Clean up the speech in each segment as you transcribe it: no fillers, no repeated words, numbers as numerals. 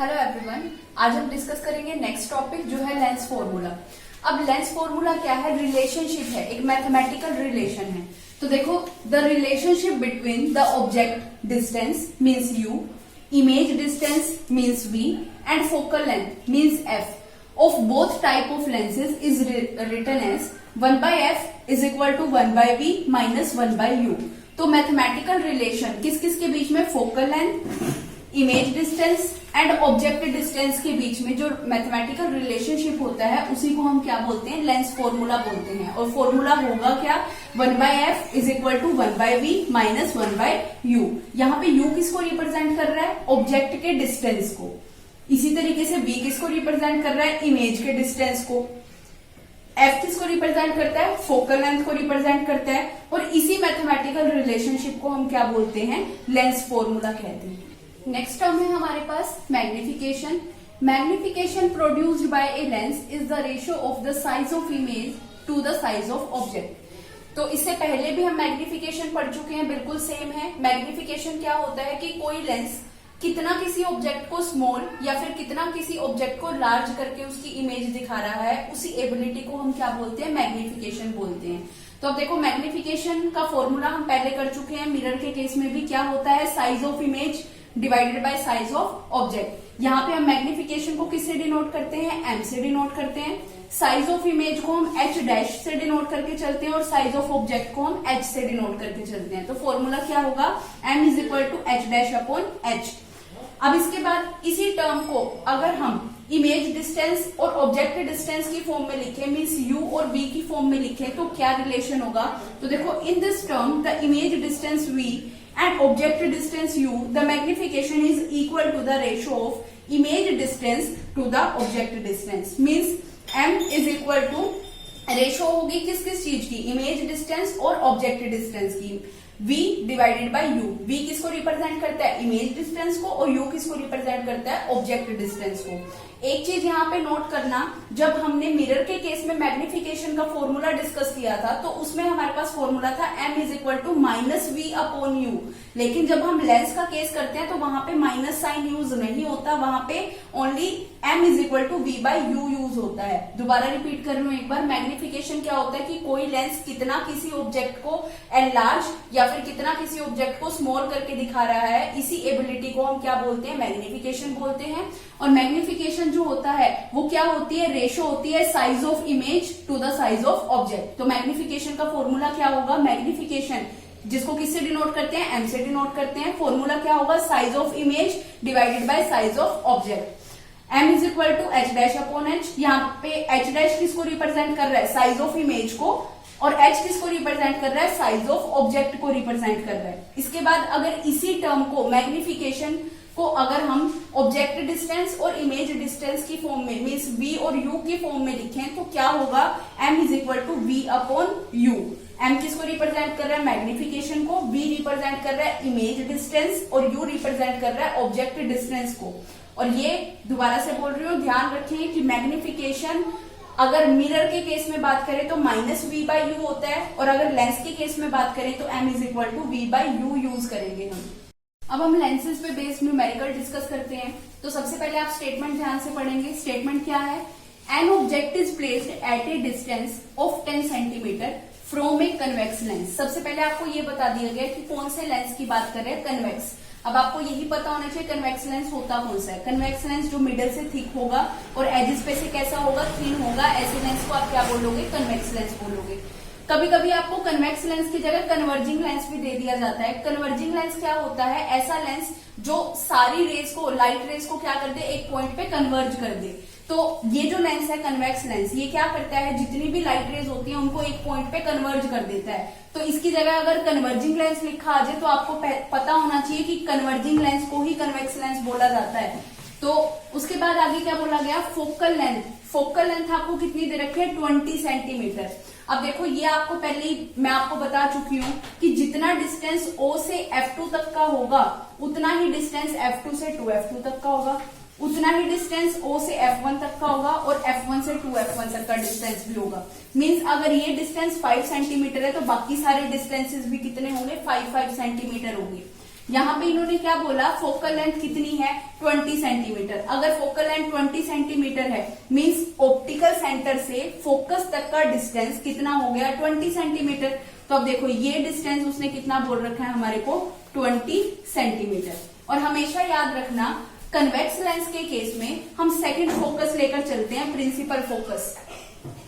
Hello everyone, आज हम discuss करेंगे नेक्स्ट टॉपिक जो है लेंस फॉर्मूला। अब लेंस फॉर्मूला क्या है? रिलेशनशिप है, एक मैथमेटिकल रिलेशन है। तो देखो, the relationship between the object distance means u, image distance means v and focal length means f of both type of lenses is written as 1 by f is equal to 1 by v minus 1 by u। तो mathematical relation किस किस के बीच में? Focal length, image distance and object distance के बीच में जो mathematical relationship होता है उसी को हम क्या बोलते हैं? लेंस फॉर्मूला बोलते हैं। और फॉर्मूला होगा क्या? 1 by f is equal to 1 by v minus 1 by u। यहाँ पे u किसको रिप्रेजेंट कर रहा है? ऑब्जेक्ट के डिस्टेंस को। इसी तरीके से v किसको रिप्रेजेंट कर रहा है? इमेज के डिस्टेंस को। f किसको रिप्रेजेंट करता है? फोकल लेंथ को रिप्रेजेंट करता है। और इसी मैथमेटिकल रिलेशनशिप को हम क्या बोलते हैं? लेंस फॉर्मूला कहते हैं। नेक्स्ट टर्म है हमारे पास magnification. Magnification produced by a lens is the ratio of the size of image to the size of object. तो इससे पहले भी हम मैग्निफिकेशन पढ़ चुके हैं, बिल्कुल सेम है। मैग्निफिकेशन क्या होता है कि कोई लेंस कितना किसी ऑब्जेक्ट को स्मॉल या फिर कितना किसी ऑब्जेक्ट को लार्ज करके उसकी इमेज दिखा रहा है, उसी एबिलिटी को हम क्या बोलते हैं? मैग्निफिकेशन बोलते हैं। तो अब देखो, मैग्निफिकेशन का फॉर्मूला हम पहले कर चुके हैं। मिरर के केस में भी क्या होता है? Size of image divided by size of object. यहाँ पे हम मैग्निफिकेशन को किससे डिनोट करते हैं? एम से डिनोट करते हैं। साइज ऑफ इमेज को हम एच डैश से डिनोट करके चलते हैं और साइज ऑफ ऑब्जेक्ट को हम एच से डिनोट करके चलते हैं। तो फॉर्मूला क्या होगा? M is equal to h dash upon h. अब इसके बाद इसी टर्म को अगर हम इमेज डिस्टेंस और ऑब्जेक्ट डिस्टेंस की फॉर्म में लिखें, मीन्स u और v की फॉर्म में लिखें, तो क्या रिलेशन होगा? तो देखो, in this term the image distance v and object distance u, the magnification is equal to the ratio of image distance to the object distance. Means m is equal two ratio होगी किस किस चीज की? Image distance और object distance की। v divided by u। v किसको represent करता है? इमेज डिस्टेंस को। और u किसको रिप्रेजेंट करता है? ऑब्जेक्ट डिस्टेंस को। एक चीज यहाँ पे नोट करना, जब हमने मिरर के केस में मैग्निफिकेशन का फॉर्मूला डिस्कस किया था तो उसमें हमारे पास फॉर्मूला था m is equal to minus v upon u. लेकिन जब हम लेंस का केस करते हैं तो वहां पे माइनस साइन यूज नहीं होता, वहां पे only m is equal to v by u use होता है। दोबारा रिपीट कर रही हूं एक बार, मैग्निफिकेशन क्या होता है कि कोई लेंस कितना किसी ऑब्जेक्ट को एनलार्ज या फिर कितना किसी ऑब्जेक्ट को स्मॉल करके दिखा रहा है, इसी एबिलिटी को हम क्या बोलते हैं? मैग्निफिकेशन बोलते हैं। और मैग्निफिकेशन जो होता है वो क्या होती है? रेशो होती है size of image to the size of object. तो मैग्निफिकेशन का फॉर्मूला क्या होगा? मैग्निफिकेशन जिसको किससे डिनोट करते हैं? एम से डिनोट करते हैं। फॉर्मूला क्या होगा? Size of image divided by size of object. M is equal to h dash upon h. यहाँ पे एच डैश किसको रिप्रेजेंट कर रहा है? साइज ऑफ इमेज को। और h किसको रिप्रेजेंट कर रहा है? साइज ऑफ ऑब्जेक्ट को रिप्रेजेंट कर रहा है। इसके बाद अगर इसी टर्म को मैग्निफिकेशन को अगर हम ऑब्जेक्ट डिस्टेंस और इमेज डिस्टेंस की फॉर्म में, मीन्स v और u की फॉर्म में लिखें तो क्या होगा? m is equal to v upon u। m किसको रिप्रेजेंट कर रहा है? मैग्निफिकेशन को। v रिप्रेजेंट कर रहा है इमेज डिस्टेंस और u रिप्रेजेंट कर रहा है ऑब्जेक्ट डिस्टेंस को। और ये दोबारा से बोल रही हूँ, ध्यान रखें कि मैग्निफिकेशन अगर मिरर के केस में बात करें तो माइनस वी बाई यू होता है, और अगर लेंस के केस में बात करें तो m is equal to v by u use करेंगे हम। अब हम लेंसेज पे बेस्ड न्यूमेरिकल डिस्कस करते हैं। तो सबसे पहले आप स्टेटमेंट ध्यान से पढ़ेंगे। स्टेटमेंट क्या है? An object is placed at A distance of 10 centimetre from a convex lens. सबसे पहले आपको ये बता दिया गया कि कौन से लेंस की बात कर रहे हैं? कन्वेक्स। अब आपको यही पता होना चाहिए कन्वेक्स लेंस होता कौन सा है। कन्वेक्स लेंस जो मिडल से थिक होगा और एजेस पे से कैसा होगा? थिन होगा। ऐसे लेंस को आप क्या बोलोगे? कन्वेक्स लेंस बोलोगे। कभी कभी आपको कन्वेक्स लेंस की जगह कन्वर्जिंग लेंस भी दे दिया जाता है। कन्वर्जिंग लेंस क्या होता है? ऐसा लेंस जो सारी रेज को, लाइट रेज को क्या कर दे? एक पॉइंट पे कन्वर्ज कर दे। तो ये जो लेंस है कन्वेक्स लेंस, ये क्या करता है? जितनी भी लाइट रेज होती है उनको एक पॉइंट पे कन्वर्ज कर देता है। तो इसकी जगह अगर कन्वर्जिंग लेंस लिखा आ जाए तो आपको पता होना चाहिए कि कन्वर्जिंग लेंस को ही कन्वेक्स लेंस बोला जाता है। तो उसके बाद आगे क्या बोला गया? Focal length. फोकल लेंथ आपको कितनी दे रखी है? 20 सेंटीमीटर। अब देखो, ये आपको पहले ही मैं आपको बता चुकी हूँ कि जितना डिस्टेंस O से F2 तक का होगा उतना ही डिस्टेंस F2 से 2F2 तक का होगा, उतना ही डिस्टेंस O से F1 तक का होगा और F1 से 2F1 तक का डिस्टेंस भी होगा। मींस अगर ये डिस्टेंस 5 सेंटीमीटर है तो बाकी सारे डिस्टेंसेस भी कितने होंगे? 5 सेंटीमीटर होंगे। यहाँ पे इन्होंने क्या बोला, फोकल लेंथ कितनी है 20 सेंटीमीटर। अगर फोकल लेंथ 20 सेंटीमीटर है मींस ऑप्टिकल सेंटर से फोकस तक का डिस्टेंस कितना हो गया 20 सेंटीमीटर। तो अब देखो ये डिस्टेंस उसने कितना बोल रखा है हमारे को 20 सेंटीमीटर। और हमेशा याद रखना कन्वेक्स लेंस के केस में हम सेकंड फोकस लेकर चलते हैं, प्रिंसिपल फोकस,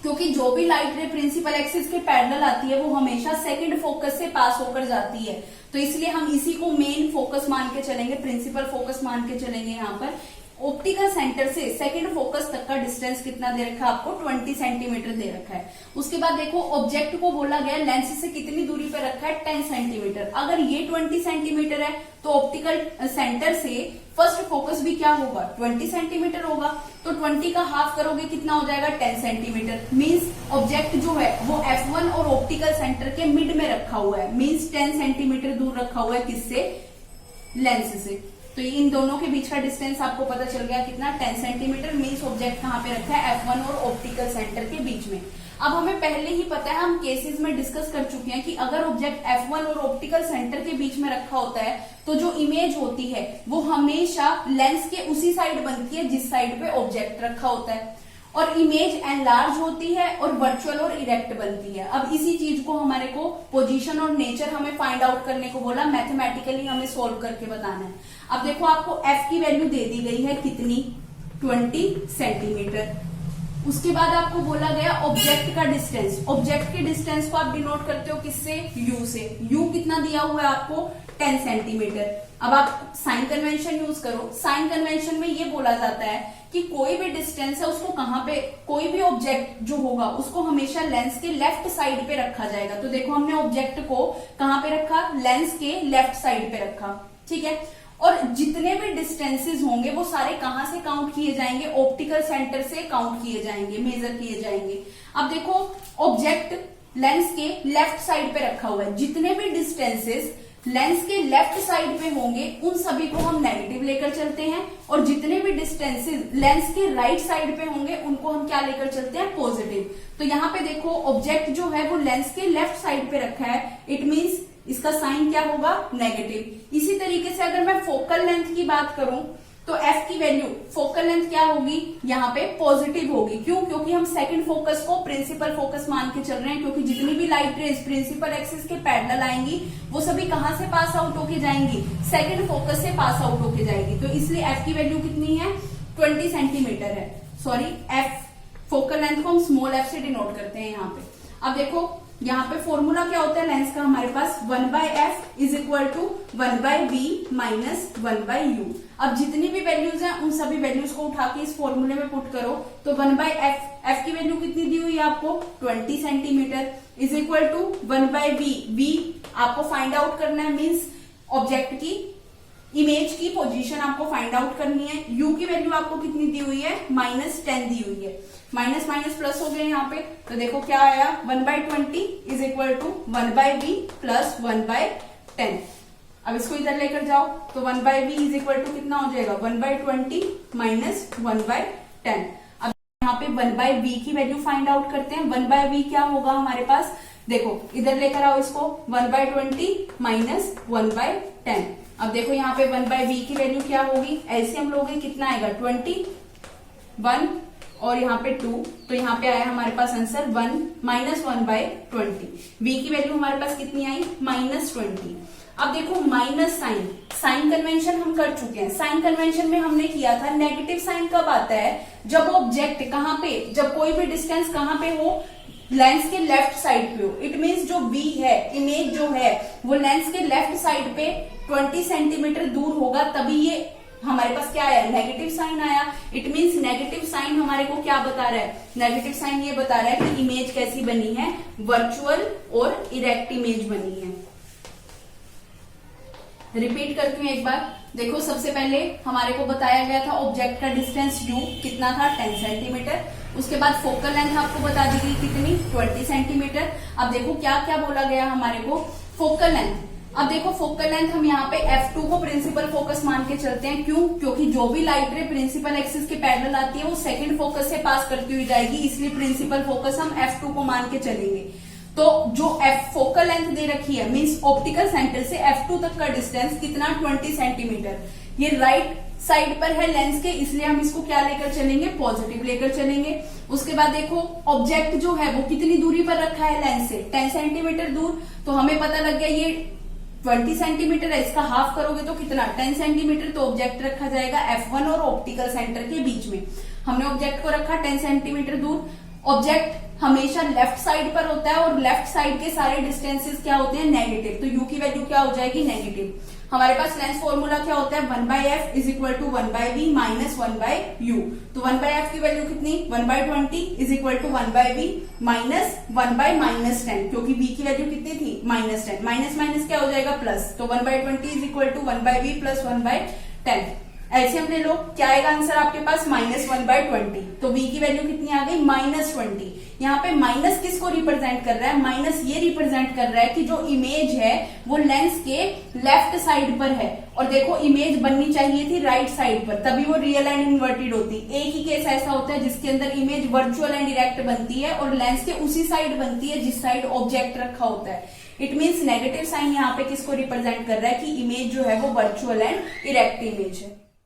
क्योंकि जो भी लाइट रे प्रिंसिपल एक्सिस के पैरेलल आती है वो हमेशा सेकंड फोकस से पास होकर जाती है। तो इसलिए हम इसी को मेन फोकस मान के चलेंगे, प्रिंसिपल फोकस मान के चलेंगे। यहाँ पर ऑप्टिकल सेंटर से सेकंड फोकस तक का डिस्टेंस कितना दे रखा है आपको 20 सेंटीमीटर दे रखा है। उसके बाद देखो ऑब्जेक्ट को बोला गया लेंस से कितनी दूरी पर रखा है 10 सेंटीमीटर। अगर ये 20 सेंटीमीटर है तो ऑप्टिकल सेंटर से फर्स्ट फोकस भी क्या होगा 20 सेंटीमीटर होगा। तो 20 का हाफ करोगे कितना हो जाएगा 10 सेंटीमीटर। मींस ऑब्जेक्ट जो है वो F1 और ऑप्टिकल सेंटर के मिड में रखा हुआ है, मींस 10 सेंटीमीटर दूर रखा हुआ है किससे, लेंस से। तो इन दोनों के बीच का डिस्टेंस आपको पता चल गया कितना 10 सेंटीमीटर। मींस ऑब्जेक्ट कहाँ पे रखा है F1 और ऑप्टिकल सेंटर के बीच में। अब हमें पहले ही पता है, हम केसेस में डिस्कस कर चुके हैं कि अगर ऑब्जेक्ट F1 और ऑप्टिकल सेंटर के बीच में रखा होता है तो जो इमेज होती है वो हमेशा लेंस के उसी साइड बनती है जिस साइड पे ऑब्जेक्ट रखा होता है, और इमेज एनलार्ज होती है और वर्चुअल और इरेक्ट बनती है। अब इसी चीज को हमारे को पोजीशन और नेचर हमें फाइंड आउट करने को बोला, मैथमेटिकली हमें सोल्व करके बताना है। अब देखो आपको f की वैल्यू दे दी गई है कितनी 20 सेंटीमीटर। उसके बाद आपको बोला गया ऑब्जेक्ट का डिस्टेंस। ऑब्जेक्ट के डिस्टेंस को आप डिनोट करते हो किससे, u से। u कितना दिया हुआ है आपको 10 सेंटीमीटर। अब आप साइन कन्वेंशन यूज करो। साइन कन्वेंशन में ये बोला जाता है कि कोई भी डिस्टेंस है उसको कहाँ पे, कोई भी ऑब्जेक्ट जो होगा उसको हमेशा लेंस के लेफ्ट साइड पे रखा जाएगा। तो देखो हमने ऑब्जेक्ट को कहाँ पे रखा, लेंस के लेफ्ट साइड पे रखा, ठीक है। और जितने भी डिस्टेंसेस होंगे वो सारे कहां से काउंट किए जाएंगे, ऑप्टिकल सेंटर से काउंट किए जाएंगे, मेजर किए जाएंगे। अब देखो ऑब्जेक्ट लेंस के लेफ्ट साइड पे रखा हुआ है, जितने भी डिस्टेंसेस लेंस के लेफ्ट साइड पे होंगे उन सभी को हम नेगेटिव लेकर चलते हैं, और जितने भी डिस्टेंसेस लेंस के राइट साइड पे होंगे उनको हम क्या लेकर चलते हैं, पॉजिटिव। तो यहाँ पे देखो ऑब्जेक्ट जो है वो लेंस के लेफ्ट साइड पे रखा है, इट मींस इसका साइन क्या होगा, नेगेटिव। इसी तरीके से अगर मैं फोकल लेंथ की बात करूं तो f की वैल्यू फोकल लेंथ क्या होगी, यहाँ पे पॉजिटिव होगी। क्यों, क्योंकि हम सेकंड फोकस को प्रिंसिपल फोकस मान के चल रहे हैं, क्योंकि जितनी भी लाइट रेज प्रिंसिपल एक्सिस के पैरेलल आएंगी वो सभी कहां से पास आउट होके जाएंगी, सेकंड फोकस से पास आउट होके जाएगी। तो इसलिए f की वैल्यू कितनी है 20 सेंटीमीटर है। सॉरी, f फोकल लेंथ को हम स्मॉल f से डिनोट करते हैं यहाँ पे। अब देखो यहाँ पे फॉर्मूला क्या होता है लेंस का हमारे पास, 1/f is equal to 1/b minus 1/u। अब जितनी भी वैल्यूज हैं उन सभी वैल्यूज को उठा के इस फॉर्मूले में पुट करो तो 1/f, f की वैल्यू कितनी दी हुई है आपको 20 centimetre, is equal to 1/b। b आपको फाइंड आउट करना है, मीन्स ऑब्जेक्ट की इमेज की पोजीशन आपको फाइंड आउट करनी है। u की वैल्यू आपको कितनी दी हुई है -10 दी हुई है। माइनस माइनस प्लस हो गए यहाँ पे, तो देखो क्या आया 1/20 is equal to 1/b plus 1/10। अब इसको इधर लेकर जाओ तो 1/b इज इक्वल टू कितना हो जाएगा 1/20 माइनस 1/10। अब यहाँ पे 1/b की वैल्यू फाइंड आउट करते हैं। 1/b क्या होगा हमारे पास, देखो इधर लेकर आओ इसको, 1/20 माइनस 1/10। अब देखो यहाँ पे 1/b की वैल्यू क्या होगी, एलसीएम लोगे कितना आएगा 20, 1 और यहाँ पे 2, तो यहाँ पे आया हमारे पास आंसर 1 माइनस 1/20। v की वैल्यू हमारे पास कितनी आई -20। अब देखो माइनस साइन, साइन कन्वेंशन हम कर चुके हैं। साइन कन्वेंशन में हमने किया था नेगेटिव साइन कब आता है, जब ऑब्जेक्ट कहाँ पे, जब कोई भी डिस्टेंस कहाँ पे हो, लेंस के लेफ्ट साइड पे हो। इट मीन्स जो v है, इमेज जो है वो लेंस के लेफ्ट साइड पे 20 सेंटीमीटर दूर होगा, तभी ये हमारे पास क्या आया, नेगेटिव साइन आया। इट मींस नेगेटिव साइन हमारे को क्या बता रहा है, नेगेटिव साइन ये बता रहा है कि इमेज कैसी बनी है, वर्चुअल और इरेक्ट इमेज बनी है। रिपीट करती हूँ एक बार, देखो सबसे पहले हमारे को बताया गया था ऑब्जेक्ट का डिस्टेंस u कितना था 10 सेंटीमीटर। उसके बाद फोकल लेंथ आपको बता दी गई कितनी 20 सेंटीमीटर। अब देखो क्या क्या बोला गया हमारे को, फोकल लेंथ। अब देखो फोकल लेंथ हम यहाँ पे f2 को प्रिंसिपल फोकस मान के चलते हैं। क्यों, क्योंकि जो भी लाइट रे प्रिंसिपल एक्सिस के पैरेलल आती है वो सेकंड फोकस से पास करती हुई जाएगी, इसलिए प्रिंसिपल फोकस हम f2 को मान के चलेंगे। तो जो f फोकल लेंथ दे रखी है मींस ऑप्टिकल सेंटर से f2 तक का डिस्टेंस कितना 20 सेंटीमीटर। ये राइट साइड पर है लेंस के, इसलिए हम इसको क्या लेकर चलेंगे, पॉजिटिव लेकर चलेंगे। उसके बाद देखो ऑब्जेक्ट जो है वो कितनी दूरी पर रखा है लेंस से, 10 सेंटीमीटर दूर। तो हमें पता लग गया ये 20 सेंटीमीटर है, इसका हाफ करोगे तो कितना 10 सेंटीमीटर। तो ऑब्जेक्ट रखा जाएगा f1 और ऑप्टिकल सेंटर के बीच में। हमने ऑब्जेक्ट को रखा 10 सेंटीमीटर दूर। ऑब्जेक्ट हमेशा लेफ्ट साइड पर होता है और लेफ्ट साइड के सारे डिस्टेंसेस क्या होते हैं, नेगेटिव। तो u की वैल्यू क्या हो जाएगी, नेगेटिव। हमारे पास लेंस फॉर्मूला क्या होता है, 1/f is equal to 1/v minus 1/u। तो 1/f की वैल्यू कितनी, 1/20 is equal to 1/v minus 1/-10, क्योंकि v की वैल्यू कितनी थी, -10। माइनस माइनस क्या हो जाएगा, प्लस। तो 1/20 is equal to 1/v plus 1/10। LCM ले लो, क्या आएगा आंसर आपके पास, -1/20। तो v की वैल्यू कितनी आ गई, -20। यहाँ पे माइनस किसको रिप्रेजेंट कर रहा है, माइनस ये रिप्रेजेंट कर रहा है कि जो इमेज है वो लेंस के लेफ्ट साइड पर है। और देखो इमेज बननी चाहिए थी राइट साइड पर, तभी वो रियल एंड इन्वर्टेड होती। एक ही केस ऐसा होता है जिसके अंदर इमेज वर्चुअल एंड डायरेक्ट बनती है और लेंस के उसी साइड बनती है जिस साइड ऑब्जेक्ट रखा होता है। इट मीन्स नेगेटिव साइन यहाँ पे किसको रिप्रेजेंट कर रहा है कि इमेज जो है वो वर्चुअल एंड डायरेक्ट इमेज है।